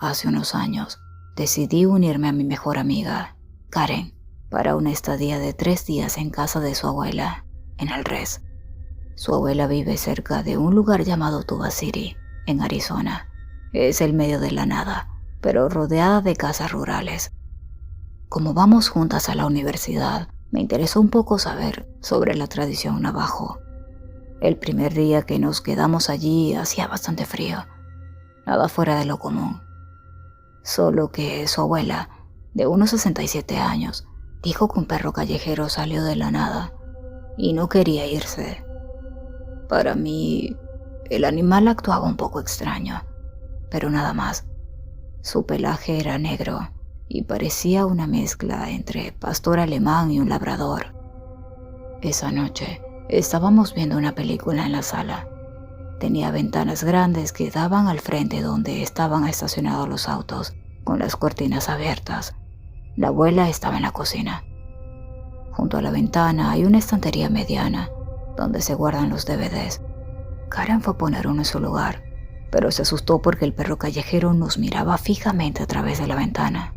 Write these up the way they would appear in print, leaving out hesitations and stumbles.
hace unos años, decidí unirme a mi mejor amiga, Karen, para una estadía de 3 días en casa de su abuela, en el Res. Su abuela vive cerca de un lugar llamado Tuba City, en Arizona. Es el medio de la nada, pero rodeada de casas rurales. Como vamos juntas a la universidad, me interesó un poco saber sobre la tradición navajo. El primer día que nos quedamos allí hacía bastante frío, nada fuera de lo común. Solo que su abuela, de unos 67 años, dijo que un perro callejero salió de la nada y no quería irse. Para mí, el animal actuaba un poco extraño, pero nada más. Su pelaje era negro y parecía una mezcla entre pastor alemán y un labrador. Esa noche estábamos viendo una película en la sala. Tenía ventanas grandes que daban al frente donde estaban estacionados los autos, con las cortinas abiertas. La abuela estaba en la cocina. Junto a la ventana hay una estantería mediana donde se guardan los DVDs. Karen fue a poner uno en su lugar, pero se asustó porque el perro callejero nos miraba fijamente a través de la ventana.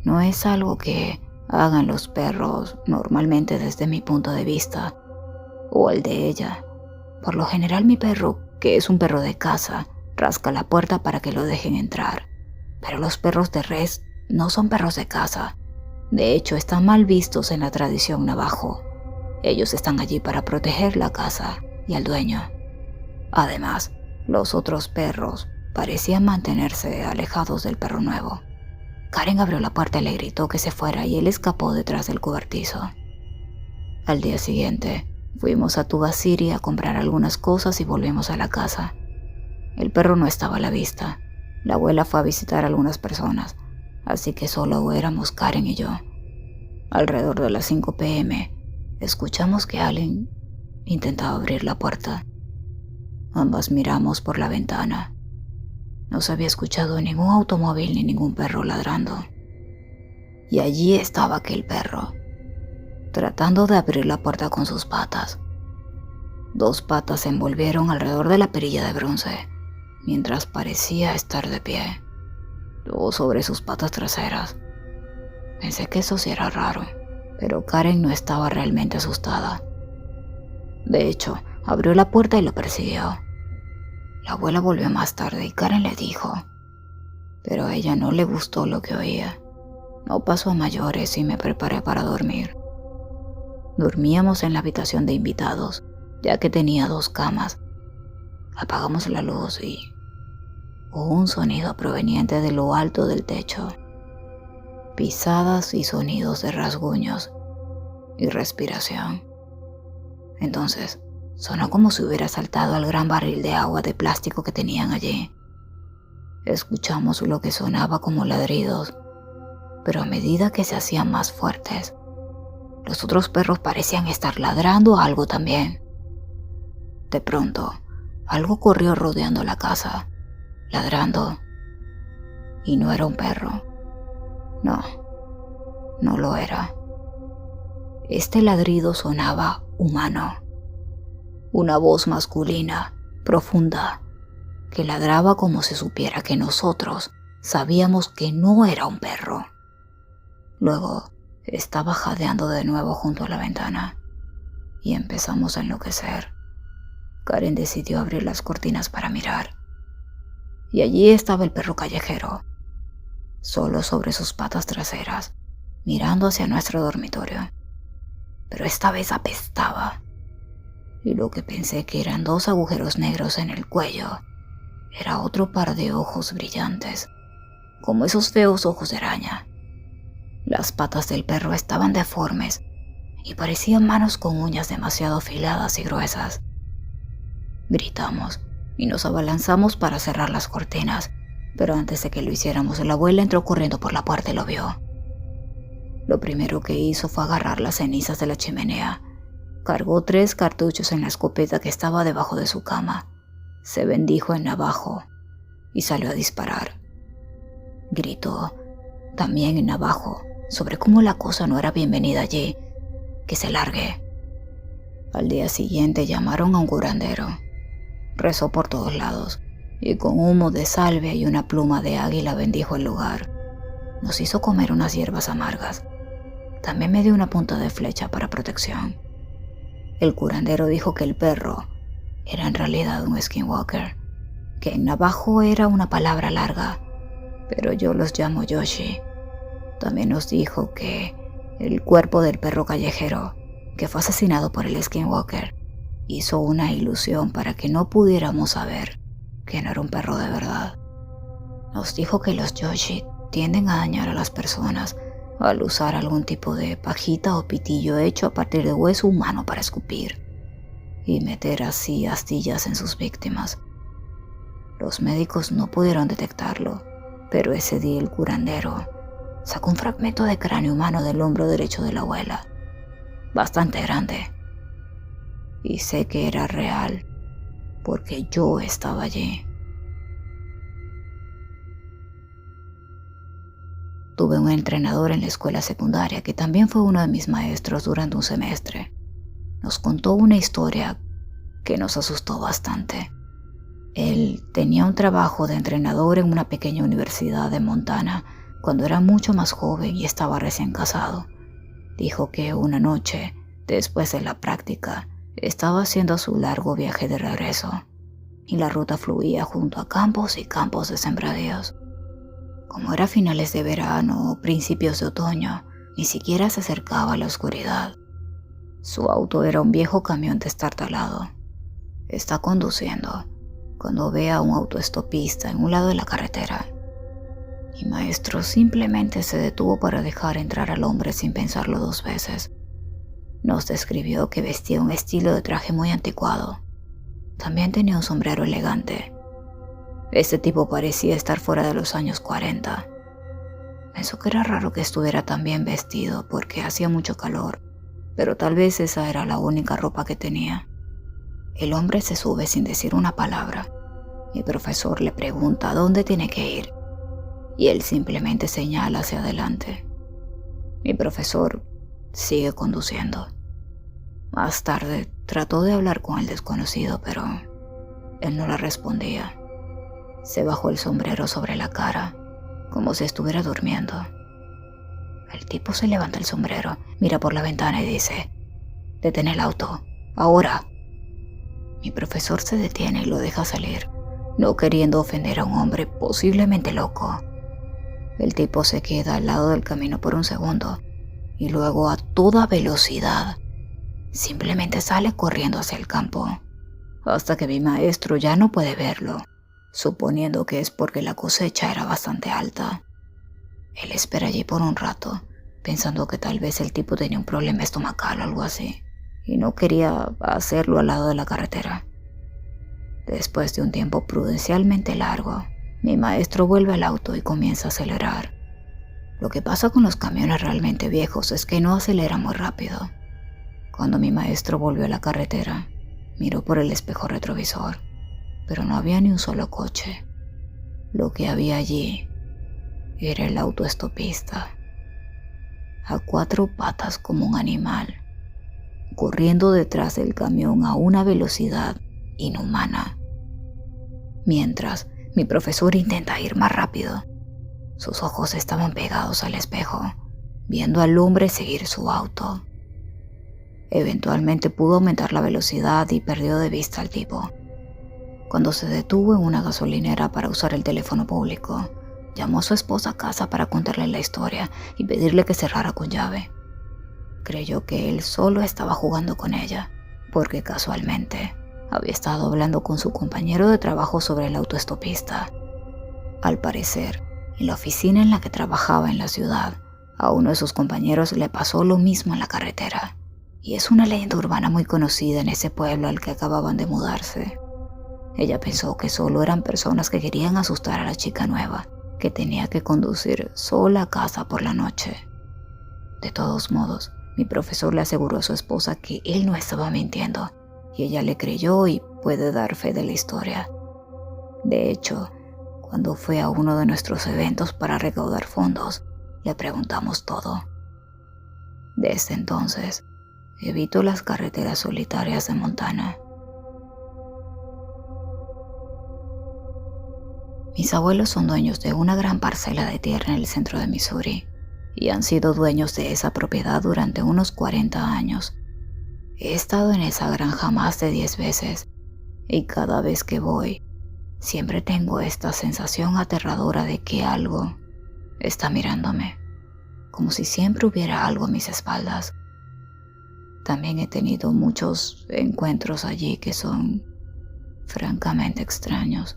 No es algo que hagan los perros normalmente desde mi punto de vista, o el de ella. Por lo general mi perro, que es un perro de casa, rasca la puerta para que lo dejen entrar. Pero los perros de res no son perros de casa. De hecho, están mal vistos en la tradición navajo. Ellos están allí para proteger la casa y al dueño. Además, los otros perros parecían mantenerse alejados del perro nuevo. Karen abrió la puerta y le gritó que se fuera y él escapó detrás del cobertizo. Al día siguiente, fuimos a Tuba City a comprar algunas cosas y volvimos a la casa. El perro no estaba a la vista. La abuela fue a visitar a algunas personas, así que solo éramos Karen y yo. Alrededor de las 5 p.m., escuchamos que alguien intentaba abrir la puerta. Ambas miramos por la ventana. No se había escuchado ningún automóvil ni ningún perro ladrando. Y allí estaba aquel perro, tratando de abrir la puerta con sus patas. 2 patas se envolvieron alrededor de la perilla de bronce, mientras parecía estar de pie, o sobre sus patas traseras. Pensé que eso sí era raro, pero Karen no estaba realmente asustada. De hecho, abrió la puerta y lo persiguió. La abuela volvió más tarde y Karen le dijo, pero a ella no le gustó lo que oía. No pasó a mayores y me preparé para dormir. Dormíamos en la habitación de invitados, ya que tenía 2 camas. Apagamos la luz y hubo un sonido proveniente de lo alto del techo. Pisadas y sonidos de rasguños y respiración. Entonces, sonó como si hubiera saltado al gran barril de agua de plástico que tenían allí. Escuchamos lo que sonaba como ladridos, pero a medida que se hacían más fuertes, los otros perros parecían estar ladrando a algo también. De pronto, algo corrió rodeando la casa, ladrando. Y no era un perro. No, no lo era. Este ladrido sonaba humano. Una voz masculina, profunda, que ladraba como si supiera que nosotros sabíamos que no era un perro. Luego estaba jadeando de nuevo junto a la ventana y empezamos a enloquecer. Karen decidió abrir las cortinas para mirar. Y allí estaba el perro callejero, solo sobre sus patas traseras, mirando hacia nuestro dormitorio. Pero esta vez apestaba. Y lo que pensé que eran 2 agujeros negros en el cuello, era otro par de ojos brillantes, como esos feos ojos de araña. Las patas del perro estaban deformes y parecían manos con uñas demasiado afiladas y gruesas. Gritamos y nos abalanzamos para cerrar las cortinas, pero antes de que lo hiciéramos, la abuela entró corriendo por la puerta y lo vio. Lo primero que hizo fue agarrar las cenizas de la chimenea. Cargó 3 cartuchos en la escopeta que estaba debajo de su cama. Se bendijo en navajo y salió a disparar. Gritó, también en navajo, sobre cómo la cosa no era bienvenida allí, que se largue. Al día siguiente llamaron a un curandero. Rezó por todos lados, y con humo de salvia y una pluma de águila bendijo el lugar. Nos hizo comer unas hierbas amargas. También me dio una punta de flecha para protección. El curandero dijo que el perro era en realidad un skinwalker, que en navajo era una palabra larga, pero yo los llamo Yoshi. También nos dijo que el cuerpo del perro callejero, que fue asesinado por el skinwalker, hizo una ilusión para que no pudiéramos saber que no era un perro de verdad. Nos dijo que los Yoshi tienden a dañar a las personas al usar algún tipo de pajita o pitillo hecho a partir de hueso humano para escupir y meter así astillas en sus víctimas. Los médicos no pudieron detectarlo, pero ese día el curandero sacó un fragmento de cráneo humano del hombro derecho de la abuela, bastante grande. Y sé que era real, porque yo estaba allí. Tuve un entrenador en la escuela secundaria que también fue uno de mis maestros durante un semestre. Nos contó una historia que nos asustó bastante. Él tenía un trabajo de entrenador en una pequeña universidad de Montana cuando era mucho más joven y estaba recién casado. Dijo que una noche, después de la práctica, estaba haciendo su largo viaje de regreso y la ruta fluía junto a campos y campos de sembradíos. Como era finales de verano o principios de otoño, ni siquiera se acercaba a la oscuridad. Su auto era un viejo camión destartalado. Está conduciendo cuando ve a un autoestopista en un lado de la carretera. Mi maestro simplemente se detuvo para dejar entrar al hombre sin pensarlo dos veces. Nos describió que vestía un estilo de traje muy anticuado. También tenía un sombrero elegante. Este tipo parecía estar fuera de los años 40. Pensó que era raro que estuviera tan bien vestido porque hacía mucho calor, pero tal vez esa era la única ropa que tenía. El hombre se sube sin decir una palabra. Mi profesor le pregunta a dónde tiene que ir y él simplemente señala hacia adelante. Mi profesor sigue conduciendo. Más tarde trató de hablar con el desconocido, pero él no le respondía. Se bajó el sombrero sobre la cara, como si estuviera durmiendo. El tipo se levanta el sombrero, mira por la ventana y dice: «Detén el auto, ahora». Mi profesor se detiene y lo deja salir, no queriendo ofender a un hombre posiblemente loco. El tipo se queda al lado del camino por un segundo y luego a toda velocidad simplemente sale corriendo hacia el campo, hasta que mi maestro ya no puede verlo, suponiendo que es porque la cosecha era bastante alta. Él espera allí por un rato, pensando que tal vez el tipo tenía un problema estomacal o algo así, y no quería hacerlo al lado de la carretera. Después de un tiempo prudencialmente largo, mi maestro vuelve al auto y comienza a acelerar. Lo que pasa con los camiones realmente viejos es que no aceleran muy rápido. Cuando mi maestro volvió a la carretera, miró por el espejo retrovisor, pero no había ni un solo coche. Lo que había allí era el autoestopista, a cuatro patas como un animal, corriendo detrás del camión a una velocidad inhumana. Mientras mi profesor intenta ir más rápido, sus ojos estaban pegados al espejo, viendo al hombre seguir su auto. Eventualmente pudo aumentar la velocidad y perdió de vista al tipo. Cuando se detuvo en una gasolinera para usar el teléfono público, llamó a su esposa a casa para contarle la historia y pedirle que cerrara con llave. Creyó que él solo estaba jugando con ella, porque casualmente había estado hablando con su compañero de trabajo sobre el autoestopista. Al parecer, en la oficina en la que trabajaba en la ciudad, a uno de sus compañeros le pasó lo mismo en la carretera, y es una leyenda urbana muy conocida en ese pueblo al que acababan de mudarse. Ella pensó que solo eran personas que querían asustar a la chica nueva, que tenía que conducir sola a casa por la noche. De todos modos, mi profesor le aseguró a su esposa que él no estaba mintiendo, y ella le creyó y puede dar fe de la historia. De hecho, cuando fue a uno de nuestros eventos para recaudar fondos, le preguntamos todo. Desde entonces, evito las carreteras solitarias de Montana. Mis abuelos son dueños de una gran parcela de tierra en el centro de Missouri y han sido dueños de esa propiedad durante unos 40 años. He estado en esa granja más de 10 veces y cada vez que voy, siempre tengo esta sensación aterradora de que algo está mirándome, como si siempre hubiera algo a mis espaldas. También he tenido muchos encuentros allí que son francamente extraños.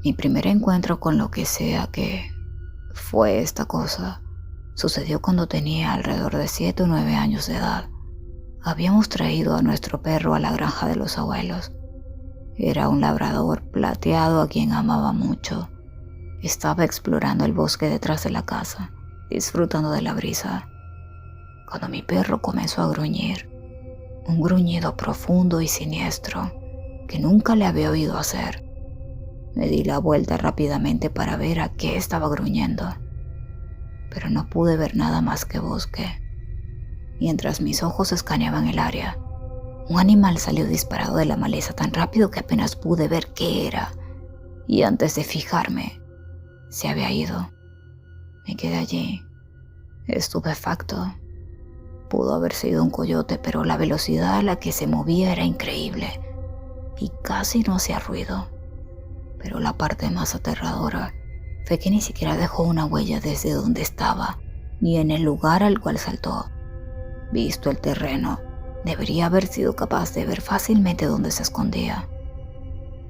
Mi primer encuentro con lo que sea que fue esta cosa sucedió cuando tenía alrededor de 7 o 9 años de edad. Habíamos traído a nuestro perro a la granja de los abuelos. Era un labrador plateado a quien amaba mucho. Estaba explorando el bosque detrás de la casa, disfrutando de la brisa, cuando mi perro comenzó a gruñir, un gruñido profundo y siniestro que nunca le había oído hacer. Me di la vuelta rápidamente para ver a qué estaba gruñendo, pero no pude ver nada más que bosque. Mientras mis ojos escaneaban el área, un animal salió disparado de la maleza tan rápido que apenas pude ver qué era, y antes de fijarme, se había ido. Me quedé allí, estupefacto. Pudo haber sido un coyote, pero la velocidad a la que se movía era increíble y casi no hacía ruido. Pero la parte más aterradora fue que ni siquiera dejó una huella desde donde estaba, ni en el lugar al cual saltó. Visto el terreno, debería haber sido capaz de ver fácilmente dónde se escondía.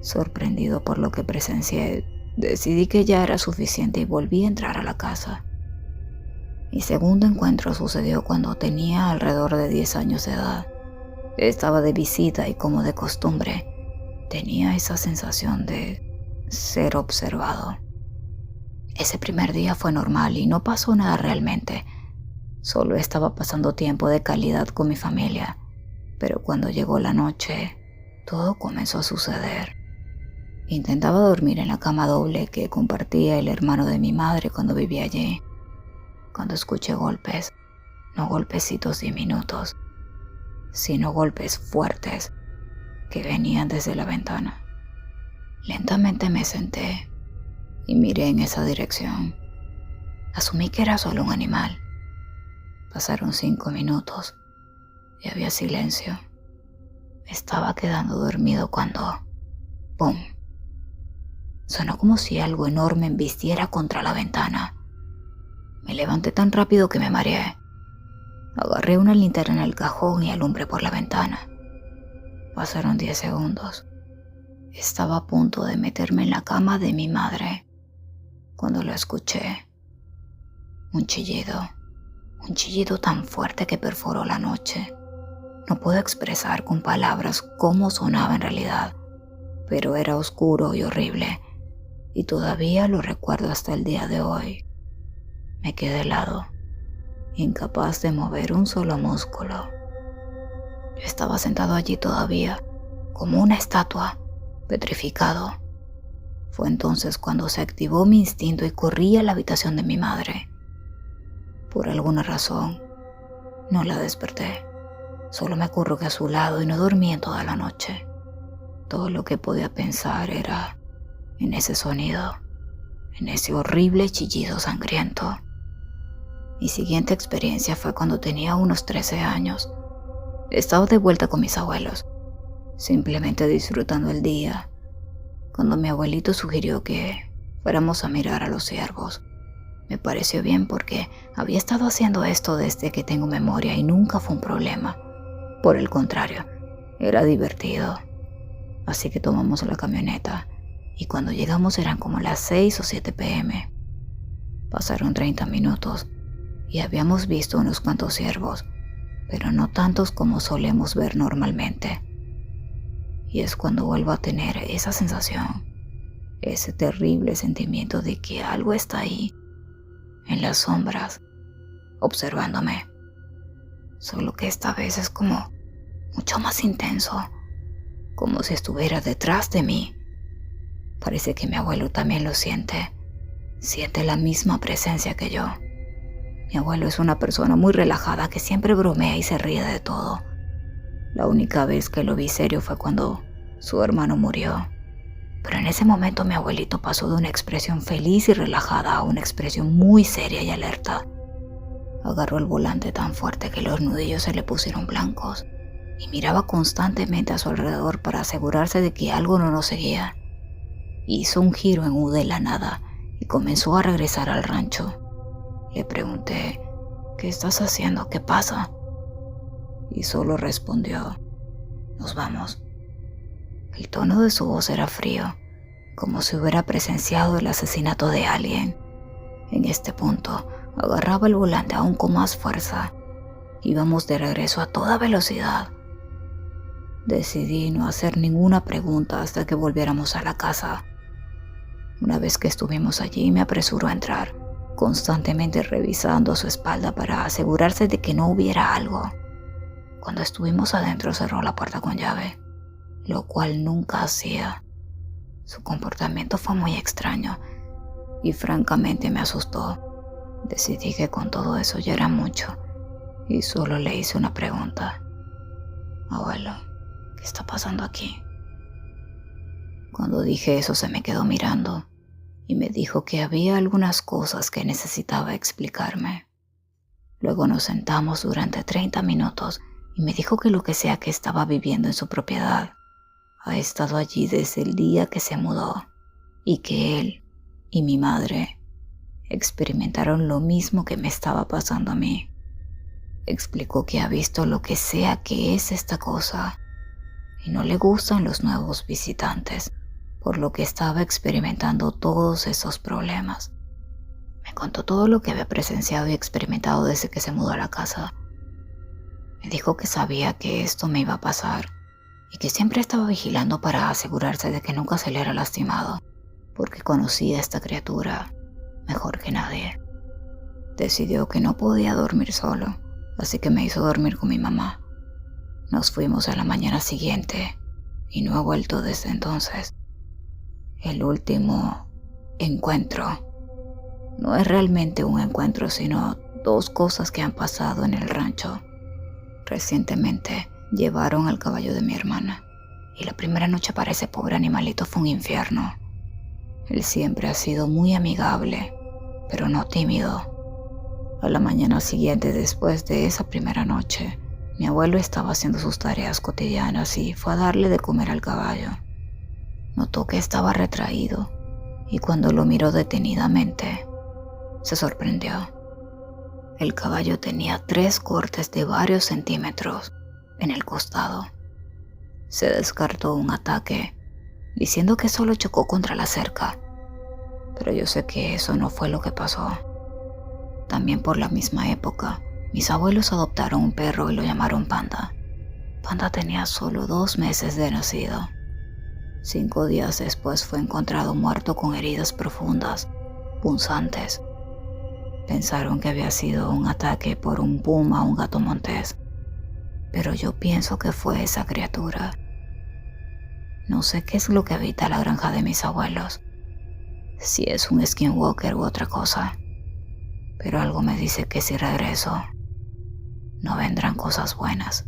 Sorprendido por lo que presencié, decidí que ya era suficiente y volví a entrar a la casa. Mi segundo encuentro sucedió cuando tenía alrededor de 10 años de edad. Estaba de visita y, como de costumbre, tenía esa sensación de ser observado. Ese primer día fue normal y no pasó nada realmente. Solo estaba pasando tiempo de calidad con mi familia. Pero cuando llegó la noche, todo comenzó a suceder. Intentaba dormir en la cama doble que compartía el hermano de mi madre cuando vivía allí, cuando escuché golpes, no golpecitos diminutos, sino golpes fuertes que venían desde la ventana. Lentamente me senté y miré en esa dirección. Asumí que era solo un animal. Pasaron 5 minutos y había silencio. Me estaba quedando dormido cuando ¡pum! Sonó como si algo enorme embistiera contra la ventana. Me levanté tan rápido que me mareé. Agarré una linterna en el cajón y alumbré por la ventana. Pasaron 10 segundos. Estaba a punto de meterme en la cama de mi madre cuando lo escuché. Un chillido tan fuerte que perforó la noche. No puedo expresar con palabras cómo sonaba en realidad, pero era oscuro y horrible, y todavía lo recuerdo hasta el día de hoy. Me quedé helado, incapaz de mover un solo músculo. Yo estaba sentado allí todavía, como una estatua, petrificado. Fue entonces cuando se activó mi instinto y corrí a la habitación de mi madre. Por alguna razón, no la desperté. Solo me acurruqué a su lado y no dormí en toda la noche. Todo lo que podía pensar era en ese sonido, en ese horrible chillido sangriento. Mi siguiente experiencia fue cuando tenía unos 13 años. Estaba de vuelta con mis abuelos, simplemente disfrutando el día, cuando mi abuelito sugirió que fuéramos a mirar a los ciervos. Me pareció bien porque había estado haciendo esto desde que tengo memoria y nunca fue un problema. Por el contrario, era divertido. Así que tomamos la camioneta y cuando llegamos eran como las 6 o 7 p.m. Pasaron 30 minutos y habíamos visto unos cuantos ciervos, pero no tantos como solemos ver normalmente. Y es cuando vuelvo a tener esa sensación, ese terrible sentimiento de que algo está ahí, en las sombras, observándome. Solo que esta vez es como mucho más intenso, como si estuviera detrás de mí. Parece que mi abuelo también lo siente la misma presencia que yo. Mi abuelo es una persona muy relajada que siempre bromea y se ríe de todo. La única vez que lo vi serio fue cuando su hermano murió. Pero en ese momento mi abuelito pasó de una expresión feliz y relajada a una expresión muy seria y alerta. Agarró el volante tan fuerte que los nudillos se le pusieron blancos y miraba constantemente a su alrededor para asegurarse de que algo no nos seguía. Hizo un giro en U de la nada y comenzó a regresar al rancho. Le pregunté, ¿qué estás haciendo? ¿Qué pasa? Y solo respondió, nos vamos. El tono de su voz era frío, como si hubiera presenciado el asesinato de alguien. En este punto, agarraba el volante aún con más fuerza. Íbamos de regreso a toda velocidad. Decidí no hacer ninguna pregunta hasta que volviéramos a la casa. Una vez que estuvimos allí, me apresuró a entrar, constantemente revisando su espalda para asegurarse de que no hubiera algo. Cuando estuvimos adentro, cerró la puerta con llave, lo cual nunca hacía. Su comportamiento fue muy extraño y francamente me asustó. Decidí que con todo eso ya era mucho y solo le hice una pregunta. Abuelo, ¿qué está pasando aquí? Cuando dije eso se me quedó mirando y me dijo que había algunas cosas que necesitaba explicarme. Luego nos sentamos durante 30 minutos y me dijo que lo que sea que estaba viviendo en su propiedad ha estado allí desde el día que se mudó y que él y mi madre experimentaron lo mismo que me estaba pasando a mí. Explicó que ha visto lo que sea que es esta cosa y no le gustan los nuevos visitantes, por lo que estaba experimentando todos esos problemas. Me contó todo lo que había presenciado y experimentado desde que se mudó a la casa. Me dijo que sabía que esto me iba a pasar y que siempre estaba vigilando para asegurarse de que nunca se le era lastimado, porque conocía a esta criatura mejor que nadie. Decidió que no podía dormir solo, así que me hizo dormir con mi mamá. Nos fuimos a la mañana siguiente y no he vuelto desde entonces. El último encuentro no es realmente un encuentro, sino dos cosas que han pasado en el rancho. Recientemente llevaron al caballo de mi hermana y la primera noche para ese pobre animalito fue un infierno. Él siempre ha sido muy amigable, pero no tímido. A la mañana siguiente, después de esa primera noche, mi abuelo estaba haciendo sus tareas cotidianas y fue a darle de comer al caballo. Notó que estaba retraído y cuando lo miró detenidamente, se sorprendió. El caballo tenía 3 cortes de varios centímetros en el costado. Se descartó un ataque, diciendo que solo chocó contra la cerca, pero yo sé que eso no fue lo que pasó. También por la misma época, mis abuelos adoptaron un perro y lo llamaron Panda. Panda tenía solo 2 meses de nacido. 5 días después fue encontrado muerto con heridas profundas, punzantes. Pensaron que había sido un ataque por un puma o un gato montés, pero yo pienso que fue esa criatura. No sé qué es lo que habita la granja de mis abuelos, si es un skinwalker u otra cosa, pero algo me dice que si regreso, no vendrán cosas buenas.